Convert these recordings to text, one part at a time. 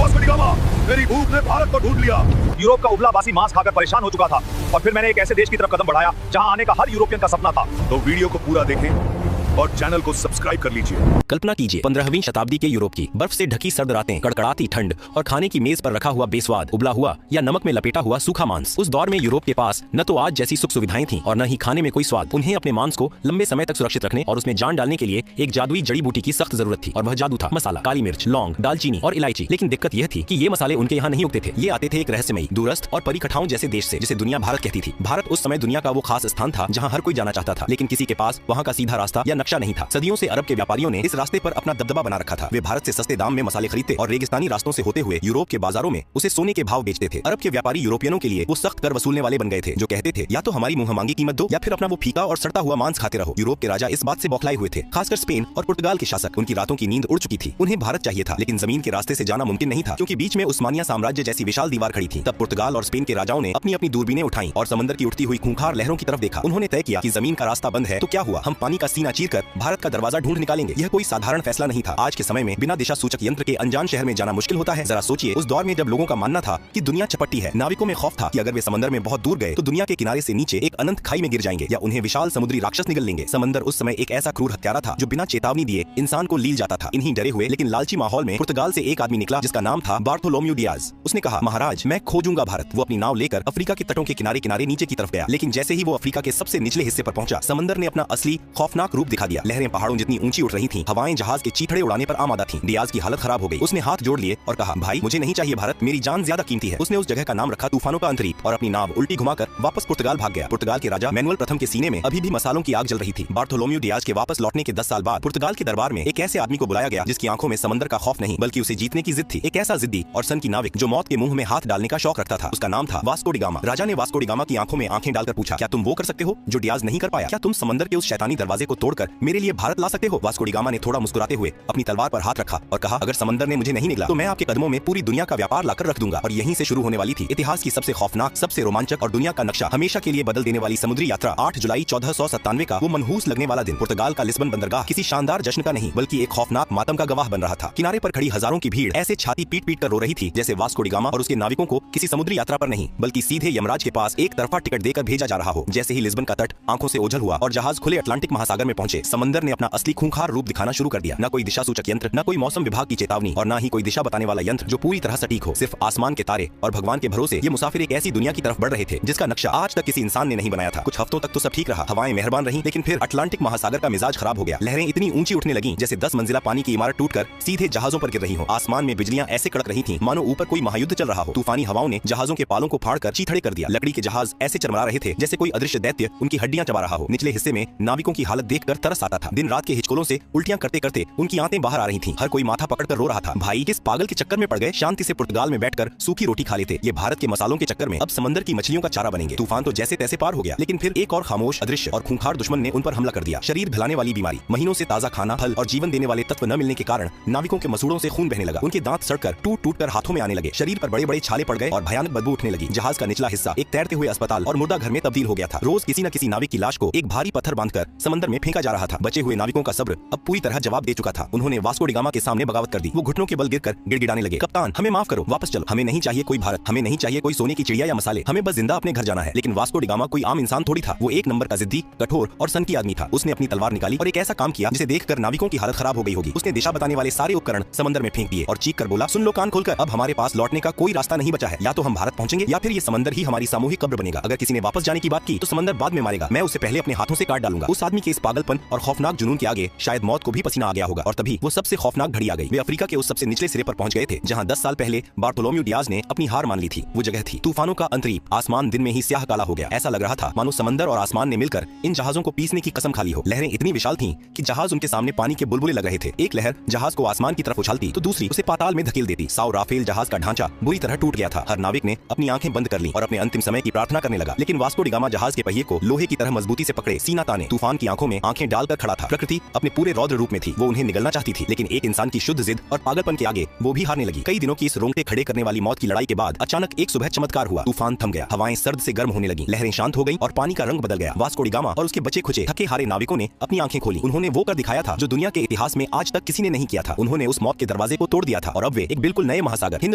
Vasco D gamma, मेरी भूख ने भारत को ढूंढ लिया। यूरोप का उबला-बासी मांस खाकर परेशान हो चुका था और फिर मैंने एक ऐसे देश की तरफ कदम बढ़ाया जहां आने का हर यूरोपियन का सपना था। तो वीडियो को पूरा देखें और चैनल को सब्सक्राइब कर लीजिए। कल्पना कीजिए 15वीं शताब्दी के यूरोप की बर्फ से ढकी सर्द रातें, कड़कड़ाती ठंड और खाने की मेज पर रखा हुआ बेस्वाद उबला हुआ या नमक में लपेटा हुआ सूखा मांस। उस दौर में यूरोप के पास न तो आज जैसी सुख सुविधाएं थीं और न ही खाने में कोई स्वाद। उन्हें अपने मांस को लंबे समय तक सुरक्षित रखने और उसमें जान डालने के लिए एक जादुई जड़ी बूटी की सख्त जरूरत थी और वह जादू था मसाला, काली मिर्च, लौंग, दालचीनी और इलायची। लेकिन दिक्कत यह थी कि ये मसाले उनके यहाँ नहीं उगते थे। ये आते थे एक रहस्यमयी, दूरस्थ और परिकठाओं जैसे देश से, जिसे दुनिया भारत कहती थी। भारत उस समय दुनिया का वो खास स्थान था जहाँ हर कोई जाना चाहता था, लेकिन किसी के पास वहाँ का सीधा रास्ता या नक्शा नहीं था। सदियों से अरब के व्यापारियों ने इस रास्ते पर अपना दबदबा बना रखा था। वे भारत से सस्ते दाम में मसाले खरीदते और रेगिस्तानी रास्तों से होते हुए यूरोप के बाजारों में उसे सोने के भाव बेचते थे। अरब के व्यापारी यूरोपियनों के लिए वो सख्त कर वसूलने वाले बन गए थे, जो कहते थे या तो हमारी मुंह मांगी कीमत दो या फिर अपना वो फीका और सड़ता हुआ मांस खाते रहो। यूरोप के राजा इस बात से बौखलाए हुए थे, खासकर स्पेन और पुर्तगाल के शासक। उनकी रातों की नींद उड़ चुकी थी। उन्हें भारत चाहिए था, लेकिन जमीन के रास्ते से जाना मुमकिन नहीं था, क्योंकि बीच में उस्मानिया साम्राज्य जैसी विशाल दीवार खड़ी थी। तब पुर्तगाल और स्पेन के राजाओं ने अपनी अपनी दूरबीनें उठाई और समंदर की उठती हुई खूंखार लहरों की तरफ देखा। उन्होंने तय किया कि जमीन का रास्ता बंद है तो क्या हुआ, हम पानी का सीना चीरकर भारत का दरवाजा ढूंढ निकालेंगे। यह कोई साधारण फैसला नहीं था। आज के समय में बिना दिशा सूचक यंत्र के अनजान शहर में जाना मुश्किल होता है। जरा सोचिए, उस दौर में जब लोगों का मानना था कि दुनिया चपटी है, नाविकों में खौफ था कि अगर वे समंदर में बहुत दूर गए तो दुनिया के किनारे से नीचे एक अनंत खाई में गिर जाएंगे या उन्हें विशाल समुद्री राक्षस निगल लेंगे। समंदर उस समय एक ऐसा क्रूर हत्यारा था जो बिना चेतावनी दिए इंसान को लील जाता था। इन्हीं डरे हुए लेकिन लालची माहौल में पुर्तगाल से एक आदमी निकला जिसका नाम था बार्थोलोम्यू डियाज। उसने कहा, महाराज मैं खोजूंगा भारत। वो अपनी नाव लेकर अफ्रीका के तटों के किनारे किनारे नीचे की तरफ गया, लेकिन जैसे ही वो अफ्रीका के सबसे निचले हिस्से पर पहुंचा, समंदर ने अपना असली खौफनाक रूप दिखा दिया। लहरें पहाड़ों जितनी ऊंची उठ रही थीं, हवाएं जहाज के चीथड़े उड़ाने पर आमादा थीं। डियाज की हालत खराब हो गई। उसने हाथ जोड़ लिए और कहा, भाई मुझे नहीं चाहिए भारत, मेरी जान ज्यादा कीमती है। उसने उस जगह का नाम रखा तूफानों का अंतरीप और अपनी नाव उल्टी घुमाकर वापस पुर्तगाल भाग गया। पुर्तगाल के राजा मैनुअल प्रथम के सीने में अभी भी मसालों की आग जल रही थी। बार्थोलोम्यू डियाज के वापस लौटने के 10 साल बाद पुर्तगाल के दरबार में एक ऐसे आदमी को बुलाया गया जिसकी आंखों में समंदर का खौफ नहीं बल्कि उसे जीतने की जिद थी। एक ऐसा जिद्दी और सन की नाविक जो मौत के मुंह में हाथ डालने का शौक रखता था। उसका नाम था वास्को डी गामा। राजा ने वास्को डी गामा की आंखों में आंखें डालकर पूछा, क्या तुम वो कर सकते हो जो डियाज नहीं कर पाया? क्या तुम समंदर के उस शैतानी दरवाजे को तोड़कर मेरे लिए भारत ला सकते हो? वास्को डी गामा ने थोड़ा मुस्कुराते हुए अपनी तलवार पर हाथ रखा और कहा, अगर समंदर ने मुझे नहीं निगला तो मैं आपके कदमों में पूरी दुनिया का व्यापार लाकर रख दूंगा। और यहीं से शुरू होने वाली थी इतिहास की सबसे खौफनाक, सबसे रोमांचक और दुनिया का नक्शा हमेशा के लिए बदल देने वाली समुद्री यात्रा। 8 जुलाई 1497 का वो मनहूस लगने वाला दिन। पुर्तगाल का लिस्बन बंदरगाह किसी शानदार जश्न का नहीं बल्कि एक खौफनाक मातम का गवाह बन रहा था। किनारे पर खड़ी हजारों की भीड़ ऐसे छाती पीट पीट कर रो रही थी जैसे वास्को डी गामा और उसके नाविकों को किसी समुद्री यात्रा पर नहीं बल्कि सीधे यमराज के पास एक तरफा टिकट देकर भेजा जा रहा हो। जैसे ही लिस्बन का तट आंखों से ओझल हुआ और जहाज खुले अटलांटिक महासागर में पहुंचे, समंदर ने अपना असली खूंखार रूप दिखाना शुरू कर दिया। न कोई दिशा सूचक यंत्र, न कोई मौसम विभाग की चेतावनी और न ही कोई दिशा बताने वाला यंत्र जो पूरी तरह सटीक हो। सिर्फ आसमान के तारे और भगवान के भरोसे ये मुसाफिर एक ऐसी दुनिया की तरफ बढ़ रहे थे जिसका नक्शा आज तक किसी इंसान ने नहीं बनाया था। कुछ हफ्तों तक तो सब ठीक रहा, हवाएं मेहरबान रहीं, लेकिन फिर अटलांटिक महासागर का मिजाज खराब हो गया। लहरें इतनी ऊंची उठने लगीं जैसे 10 मंजिला पानी की इमारत टूटकर सीधे जहाजों पर गिर रही हो। आसमान में बिजलियां ऐसे कड़क रही थीं मानो ऊपर कोई महायुद्ध चल रहा हो। तूफानी हवाओं ने जहाजों के पालों को फाड़कर चीथड़े कर दिया। लकड़ी के जहाज ऐसे चरमरा रहे थे जैसे कोई अदृश्य दैत्य उनकी हड्डियां चबा रहा हो। निचले हिस्से में नाविकों की हालत देखकर तरस आता था। दिन रात के हिचकोलों से उल्टियां करते करते उनकी आंतें बाहर आ रही थीं। हर कोई माथा पकड़कर रो रहा था, भाई किस पागल के चक्कर में पड़ गए, शांति से पुर्तगाल में बैठकर सूखी रोटी खा लेते। ये भारत के मसालों के चक्कर में अब समंदर की मछलियों का चारा बनेंगे। तूफान तो जैसे तैसे पार हो गया, लेकिन फिर एक और खामोश, अदृश्य और खूंखार दुश्मन ने उन पर हमला कर दिया। शरीर भिलाने वाली बीमारी, महीनों से ताजा खाना, फल और जीवन देने वाले तत्व न मिलने के कारण नाविकों के मसूड़ों से खून बहने लगा। उनके दांत सड़कर टूट टूट कर हाथों में आने लगे। शरीर पर बड़े बड़े छाले पड़ गए और भयानक बदबू उठने लगी। जहाज का निचला हिस्सा एक तैरते हुए अस्पताल और मुर्दा घर में तब्दील हो गया था। रोज किसी न किसी नाविक की लाश को एक भारी पत्थर बांधकर समंदर में फेंका जा रहा था। बचे हुए नाविकों का सब्र अब पूरी तरह जवाब दे चुका था। उन्होंने वास्को डी गामा के सामने बगावत कर दी। वो घुटनों के बल गिरकर गिड़गिड़ाने लगे, कप्तान हमें माफ करो, वापस चलो, हमें नहीं चाहिए कोई भारत, हमें नहीं चाहिए कोई सोने की चिड़िया या मसाले, हमें बस जिंदा अपने घर जाना है। लेकिन वास्को डी गामा कोई आम इंसान थोड़ी था। वो एक नंबर का जिद्दी, कठोर और सनकी आदमी था। उसने अपनी तलवार निकाली और एक ऐसा काम किया जिसे देखकर नाविकों की हालत खराब हो गई होगी। उसने दिशा बताने वाले सारे उपकरण समंदर में फेंक दिए और चीख कर बोला, सुन लो कान खोलकर, अब हमारे पास लौटने का कोई रास्ता नहीं बचा है। या तो हम भारत पहुंचेंगे या फिर ये समंदर ही हमारी सामूहिक कब्र बनेगा। अगर किसी ने वापस जाने की बात की तो समंदर बाद में मारेगा, मैं उसे पहले अपने हाथों से काट डालूंगा। उस आदमी के इस पागलपन और खौफनाक जुनून के आगे शायद मौत को भी पसीना आ गया होगा। और तभी वो सबसे खौफनाक घड़ी आ गई। वे अफ्रीका के उस सबसे निचले सिरे पर पहुंच गए थे जहां 10 साल पहले बार्थोलोम्यू डियाज ने अपनी हार मान ली थी। वो जगह थी तूफानों का अंतरीप। आसमान दिन में ही स्याह काला हो गया। ऐसा लग रहा था मानो समंदर और आसमान ने मिलकर इन जहाजों को पीसने की कसम खा ली हो। लहरें इतनी विशाल थीं कि जहाज उनके सामने पानी के बुलबुले लग रहे थे। एक लहर जहाज को आसमान की तरफ उछालती तो दूसरी उसे पाताल में धकेल देती। साओ राफेल जहाज का ढांचा बुरी तरह टूट गया था। हर नाविक ने अपनी आंखें बंद कर ली और अपने अंतिम समय की प्रार्थना करने लगा। लेकिन वास्को डी गामा जहाज के पहिए को लोहे की तरह मजबूती से पकड़े, सीना ताने, तूफान की आंखों में आंखें डाल टाल कर खड़ा था। प्रकृति अपने पूरे रौद्र रूप में थी। वो उन्हें निगलना चाहती थी, लेकिन एक इंसान की शुद्ध जिद और पागलपन के आगे वो भी हारने लगी। कई दिनों की इस रोंगटे खड़े करने वाली मौत की लड़ाई के बाद अचानक एक सुबह चमत्कार हुआ। तूफान थम गया, हवाएं सर्द से गर्म होने लगी, लहरें शांत हो गईं और पानी का रंग बदल गया। वास्को डी गामा और उसके बचे खुचे थके हारे नाविकों ने अपनी आंखें खोली। उन्होंने वो कर दिखाया था जो दुनिया के इतिहास में आज तक किसी ने नहीं किया था। उन्होंने उस मौत के दरवाजे को तोड़ दिया था और अब वे एक बिल्कुल नए महासागर हिंद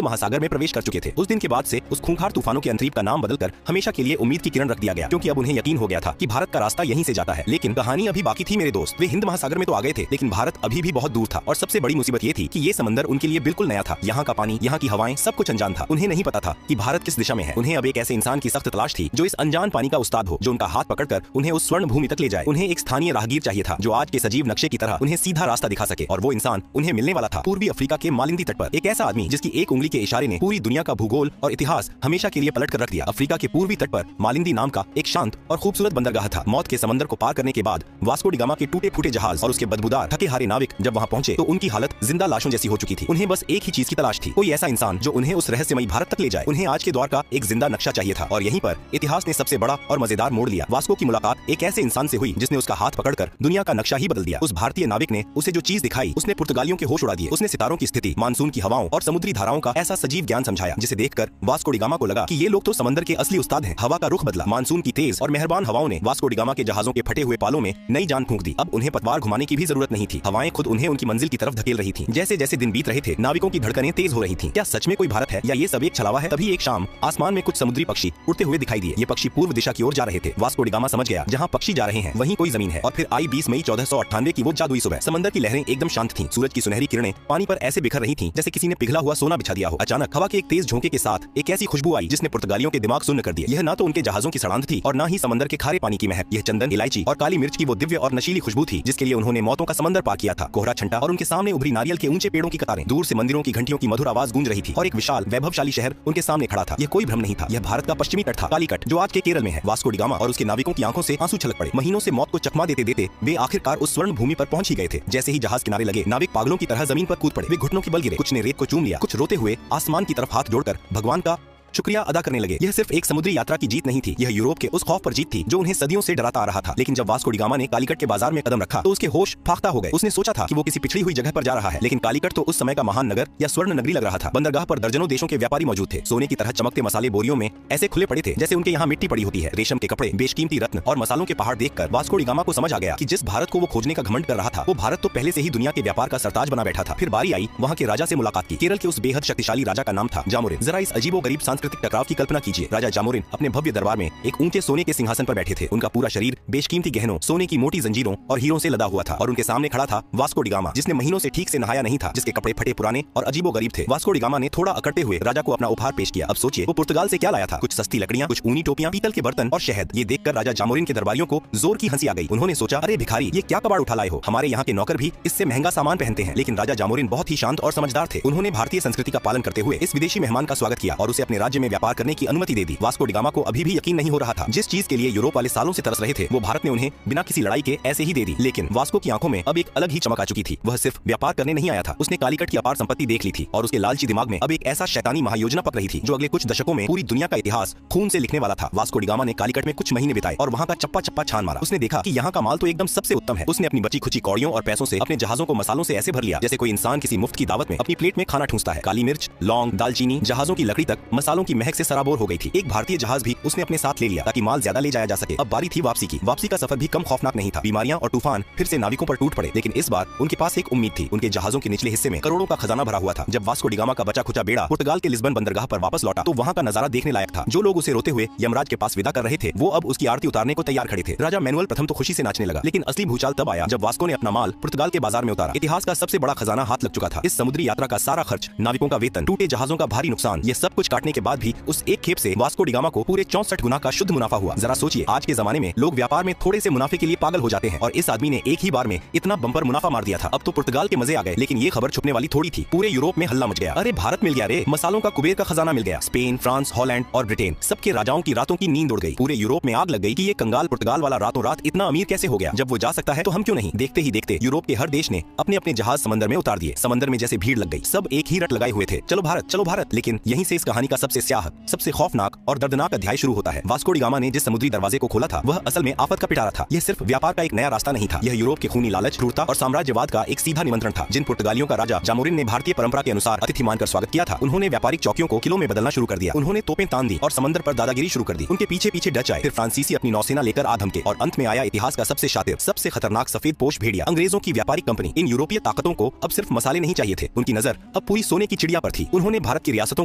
महासागर में प्रवेश कर चुके थे। उस दिन के बाद से उस खूंखार तूफानों के अंतरीप का नाम बदलकर हमेशा के लिए उम्मीद की किरण रख दिया गया, क्योंकि अब उन्हें यकीन हो गया था कि भारत का रास्ता यहीं से जाता है। लेकिन कहानी अभी बाकी थी मेरे दोस्त। वे हिंद महासागर में तो आ गए थे, लेकिन भारत अभी भी बहुत दूर था। और सबसे बड़ी मुसीबत ये थी कि ये समंदर उनके लिए बिल्कुल नया था। यहाँ का पानी, यहाँ की हवाएं, सब कुछ अनजान था। उन्हें नहीं पता था कि भारत किस दिशा में है। उन्हें अब एक ऐसे इंसान की सख्त तलाश थी जो इस अनजान पानी का उस्ताद हो, जो उनका हाथ पकड़कर उन्हें उस स्वर्ण भूमि तक ले जाए। उन्हें एक स्थानीय राहगीर चाहिए था जो आज के सजीव नक्शे की तरह उन्हें सीधा रास्ता दिखा सके। और वो इंसान उन्हें मिलने वाला था पूर्वी अफ्रीका के मालिंदी तट पर। एक ऐसा आदमी जिसकी एक उंगली के इशारे ने पूरी दुनिया का भूगोल और इतिहास हमेशा के लिए पलट कर रख दिया। अफ्रीका के पूर्वी तट पर मालिंदी नाम का एक शांत और खूबसूरत बंदरगाह था। मौत के समंदर को पार करने के बाद वास्को डी गामा के टूटे फूटे जहाज और उसके बदबूदार थके हारे नाविक जब वहां पहुंचे तो उनकी हालत जिंदा लाशों जैसी हो चुकी थी। उन्हें बस एक ही चीज की तलाश थी, कोई ऐसा इंसान जो उन्हें उस रहस्यमयी भारत तक ले जाए। उन्हें आज के द्वार का एक जिंदा नक्शा चाहिए था। और यहीं पर इतिहास ने सबसे बड़ा और मजेदार मोड़ लिया। वास्को की मुलाकात एक ऐसे इंसान से हुई जिसने उसका हाथ पकड़कर दुनिया का नक्शा ही बदल दिया। उस भारतीय नाविक ने उसे जो चीज दिखाई, उसने पुर्तगालियों के होश उड़ा दिए। उसने सितारों की स्थिति, मानसून की हवाओं और समुद्री धाराओं का ऐसा सजीव ज्ञान समझाया जिसे देखकर वास्को डी गामा को लगा कि ये लोग तो समंदर के असली उस्ताद हैं। हवा का रुख बदला। मानसून की तेज और मेहरबान हवाओं ने वास्को डी गामा के जहाजों के फटे हुए पालों में नई जान फूंक दी। अब उन्हें पतवार घुमाने की भी जरूरत नहीं थी। हवाएं खुद उन्हें उनकी मंजिल की तरफ धकेल रही थी। जैसे जैसे दिन बीत रहे थे, नाविकों की धड़कनें तेज हो रही थी। क्या सच में कोई भारत है या ये सब एक छलावा है? तभी एक शाम आसमान में कुछ समुद्री पक्षी उड़ते हुए दिखाई दिए। ये पक्षी पूर्व दिशा की ओर जा रहे थे। वास्को डी गामा समझ गया, जहाँ पक्षी जा रहे हैं वहीं कोई जमीन है। और फिर आई 20 मई 1498 की वो जादुई सुबह। समंदर की लहरें एकदम शांत थीं। सूरज की सुनहरी किरणें पानी पर ऐसे बिखर रही थीं जैसे किसी ने पिघला हुआ सोना बिछा दिया हो। अचानक हवा के एक तेज झोंके के साथ एक ऐसी खुशबू आई जिसने पुर्तगालियों के दिमाग सुन्न कर दिए। यह ना तो उनके जहाजों की सड़ांध थी और न ही समंदर के खारे पानी की महक। यह चंदन, इलायची और काली मिर्च की वो दिव्य और नशीली खुशबू थी जिसके लिए उन्होंने मौतों का समंदर पार किया था। कोहरा छंटा और उनके सामने उभरी नारियल के ऊंचे पेड़ों की कतारें, दूर से मंदिरों की घंटियों की मधुर आवाज गूंज रही थी और एक विशाल वैभवशाली शहर उनके सामने खड़ा था। यह कोई भ्रम नहीं था, यह भारत का पश्चिमी तट था, कालीकट, जो आज के केरल में है। वास्को डी गामा और उसके नाविकों की आंखों से आंसू छलक पड़े। महीनों से मौत को चकमा देते देते वे आखिरकार उस स्वर्ण भूमि पर पहुंच ही गए थे। जैसे ही जहाज किनारे लगे, नाविक पागलों की तरह जमीन पर कूद पड़े। वे घुटनों की बल गिरे, कुछ ने रेत को चूम लिया, कुछ रोते हुए आसमान की तरफ हाथ जोड़कर भगवान का शुक्रिया अदा करने लगे। यह सिर्फ एक समुद्री यात्रा की जीत नहीं थी, यह यूरोप के उस खौफ पर जीत थी जो उन्हें सदियों से डराता आ रहा था। लेकिन जब वास्को डी गामा ने कालीकट के बाजार में कदम रखा तो उसके होश फाख्ता हो गए। उसने सोचा था कि वो किसी पिछड़ी हुई जगह पर जा रहा है, लेकिन कालीकट तो उस समय का महान नगर या स्वर्ण नगरी लग रहा था। बंदरगाह पर दर्जनों देशों के व्यापारी मौजूद थे। सोने की तरह चमकते मसाले बोरियों में ऐसे खुले पड़े थे जैसे उनके यहाँ मिट्टी पड़ी होती है। रेशम के कपड़े, बेशकीमती रत्न और मसालों के पहाड़ देखकर वास्को डी गामा को समझ आ गया कि जिस भारत को वो खोजने का घमंड कर रहा था, वो भारत तो पहले से ही दुनिया के व्यापार का सरताज बना बैठा था। फिर बारी आई वहाँ के राजा से मुलाकात की। केरल के उस बेहद शक्तिशाली राजा का नाम था जामोरिन। जरा इस अजीबोगरीब सांस्कृतिक टकराव की कल्पना कीजिए। राजा जामोरिन अपने भव्य दरबार में एक ऊंचे सोने के सिंहासन पर बैठे थे। उनका पूरा शरीर बेशकीमती गहनों, सोने की मोटी जंजीरों और हीरों से लदा हुआ था और उनके सामने खड़ा था वास्को डी गामा, जिसने महीनों से ठीक से नहाया नहीं था, जिसके कपड़े फटे पुराने और अजीबोगरीब थे। वास्को डी गामा ने थोड़ा अकड़ते हुए राजा को अपना उपहार पेश किया। अब सोचिए वो पुर्तगाल से क्या लाया था। कुछ सस्ती लकड़ियां, कुछ ऊनी टोपियां, पीतल के बर्तन और शहद। ये देखकर राजा जामोरिन के दरबारियों को जोर की हंसी आ गई। उन्होंने सोचा, अरे भिखारी, ये क्या कबाड़ उठा लाए हो? हमारे यहाँ के नौकर भी इससे महंगा सामान पहनते हैं। लेकिन राजा जामोरिन बहुत ही शांत और समझदार थे। उन्होंने भारतीय संस्कृति का पालन करते हुए इस विदेशी मेहमान का स्वागत किया और उसे अपने राज्य में व्यापार करने की अनुमति दे दी। वास्को डी गामा को अभी भी यकीन नहीं हो रहा था। जिस चीज के लिए यूरोप वाले सालों से तरस रहे थे, वो भारत ने उन्हें बिना किसी लड़ाई के ऐसे ही दे दी। लेकिन वास्को की आंखों में अब एक अलग ही चमक आ चुकी थी। वह सिर्फ व्यापार करने नहीं आया था, उसने कालीकट की अपार संपत्ति देख ली थी और उसके लालची दिमाग में अब एक ऐसा शैतानी महायोजना पक रही थी जो अगले कुछ दशकों में पूरी दुनिया का इतिहास खून से लिखने वाला था। वास्को डी गामा ने कालीकट में कुछ महीने बिताए और वहाँ का चप्पा चप्पा छान मारा। उसने देखा कि यहाँ का माल तो एकदम सबसे उत्तम है। उसने अपनी बची खुची कौड़ियों और पैसों से अपने जहाजों को मसालों से ऐसे भर लिया जैसे कोई इंसान किसी मुफ्त की दावत में अपनी प्लेट में खाना ठूंसता है। काली मिर्च, लौंग, दालचीनी, जहाजों की लकड़ी तक मसालों की महक से सराबोर हो गई थी। एक भारतीय जहाज भी उसने अपने साथ ले लिया ताकि माल ज्यादा ले जाया जा सके। अब बारी थी वापसी की। वापसी का सफर भी कम खौफनाक नहीं था। बीमारियां और तूफान फिर से नाविकों पर टूट पड़े, लेकिन इस बार उनके पास एक उम्मीद थी। उनके जहाजों के निचले हिस्से में करोड़ों का खजाना भरा हुआ था। जब वास्को डी गामा का बचा खुचा बेड़ा पुर्तगाल के लिस्बन बंदरगाह पर वापस लौटा तो वहाँ का नजारा देखने लायक था। जो लोग उसे रोते हुए यमराज के पास विदा कर रहे थे, वो अब उसकी आरती उतारने को तैयार खड़े थे। राजा मैनुअल प्रथम तो खुशी से नाचने लगा, लेकिन असली भूचाल तब आया जब वास्को ने अपना माल पुर्तगाल के बाजार में उतारा। इतिहास का सबसे बड़ा खजाना हाथ लग चुका था। इस समुद्री यात्रा का सारा खर्च, नाविकों का वेतन, टूटे जहाजों का भारी नुकसान, ये सब कुछ काटने के बाद भी उस एक खेप से वास्को डी गामा को पूरे 64 गुना का शुद्ध मुनाफा हुआ। जरा सोचिए, आज के जमाने में लोग व्यापार में थोड़े से मुनाफे के लिए पागल हो जाते हैं और इस आदमी ने एक ही बार में इतना बम्पर मुनाफा मार दिया था। अब तो पुर्तगाल के मजे आ गए, लेकिन ये खबर छुपने वाली थोड़ी थी। पूरे यूरोप में हल्ला मच गया। अरे भारत मिल गया रे, मसालों का कुबेर का खजाना मिल गया। स्पेन, फ्रांस, हॉलैंड और ब्रिटेन, सबके राजाओं की रातों की नींद उड़ गई। पूरे यूरोप में आग लग गई कि ये कंगाल पुर्तगाल वाला रातों रात इतना अमीर कैसे हो गया। जब वो जा सकता है तो हम क्यों नहीं। देखते ही देखते यूरोप के हर देश ने अपने अपने जहाज समंदर में उतार दिए। समंदर में जैसे भीड़ लग गई, सब एक ही रट लगाए हुए थे, चलो भारत चलो भारत। लेकिन यहीं से इस कहानी का सबसे सबसे स्याह, सबसे खौफनाक और दर्दनाक अध्याय शुरू होता है। वास्को डी गामा ने जिस समुद्री दरवाजे को खोला था वह असल में आफत का पिटारा था। यह सिर्फ व्यापार का एक नया रास्ता नहीं था, यह यूरोप के खूनी लालच, क्रूरता और साम्राज्यवाद का एक सीधा निमंत्रण था। जिन पुर्तगालियों का राजा जामोरिन ने भारतीय परंपरा के अनुसार अतिथि मानकर स्वागत किया था, उन्होंने व्यापारिक चौकियों को किलों में बदलना शुरू कर दिया। उन्होंने तोपें तान दी और समंदर पर दादागिरी शुरू कर दी। उनके पीछे पीछे डच आए, फिर फ्रांसीसी अपनी नौसेना लेकर आ धमके और अंत में आया इतिहास का सबसे शातिर, सबसे खतरनाक सफेद पोश भेड़िया, अंग्रेजों की व्यापारिक कंपनी। इन यूरोपीय ताकतों को अब सिर्फ मसाले नहीं चाहिए थे, उनकी नजर अब पूरी सोने की चिड़िया पर थी। उन्होंने भारत की रियासतों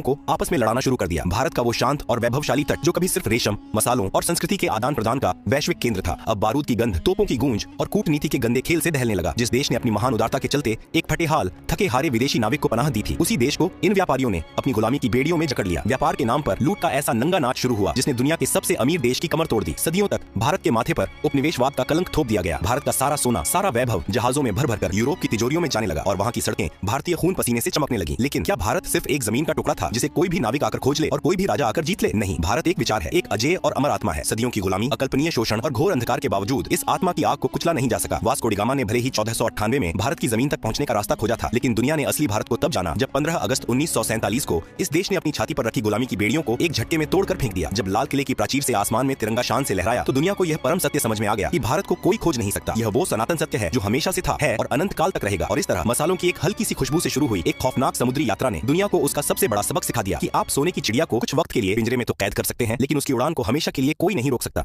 को आपस में लड़ाना शुरू कर दिया। भारत का वो शांत और वैभवशाली तट जो कभी सिर्फ रेशम, मसालों और संस्कृति के आदान प्रदान का वैश्विक केंद्र था, अब बारूद की गंध, तोपों की गूंज और कूटनीति के गंदे खेल से दहलने लगा। जिस देश ने अपनी महान उदारता के चलते एक फटेहाल, थके हारे विदेशी नाविक को पनाह दी थी, उसी देश को इन व्यापारियों ने अपनी गुलामी की बेड़ियों में जकड़ लिया। व्यापार के नाम पर लूट का ऐसा नंगा नाच शुरू हुआ जिसने दुनिया के सबसे अमीर देश की कमर तोड़ दी। सदियों तक भारत के माथे पर उपनिवेशवाद का कलंक थोप दिया गया। भारत का सारा सोना, सारा वैभव जहाजों में भर भर कर यूरोप की तिजोरियों में जाने लगा और वहाँ की सड़कें भारतीय खून पसीने से चमकने लगी। लेकिन क्या भारत सिर्फ एक जमीन का टुकड़ा था जिसे कोई भी नाविक आकर खोज ले और कोई भी राजा आकर जीत ले? नहीं, भारत एक विचार है, एक अजेय और अमर आत्मा है। सदियों की गुलामी, अकल्पनीय शोषण और घोर अंधकार के बावजूद इस आत्मा की आग को कुचला नहीं जा सका। वास्को डी गामा ने भले ही 1498 में भारत की जमीन तक पहुंचने का रास्ता खोजा था, लेकिन दुनिया ने असली भारत को तब जाना जब 15 अगस्त 1947 को इस देश ने अपनी छाती पर रखी गुलामी की बेड़ियों को एक झटके में तोड़कर फेंक दिया। जब लाल किले की प्राचीर से आसमान में तिरंगा शान से लहराया तो दुनिया को यह परम सत्य समझ में आ गया कि भारत को कोई खोज नहीं सकता। यह वो सनातन सत्य है जो हमेशा से था, है और अनंत काल तक रहेगा। और इस तरह मसालों की एक हल्की सी खुशबू से शुरू हुई एक खौफनाक समुद्री यात्रा ने दुनिया को उसका सबसे बड़ा सबक सिखा दिया कि आप सोने की चिड़िया को कुछ वक्त के लिए पिंजरे में तो कैद कर सकते हैं, लेकिन उसकी उड़ान को हमेशा के लिए कोई नहीं रोक सकता।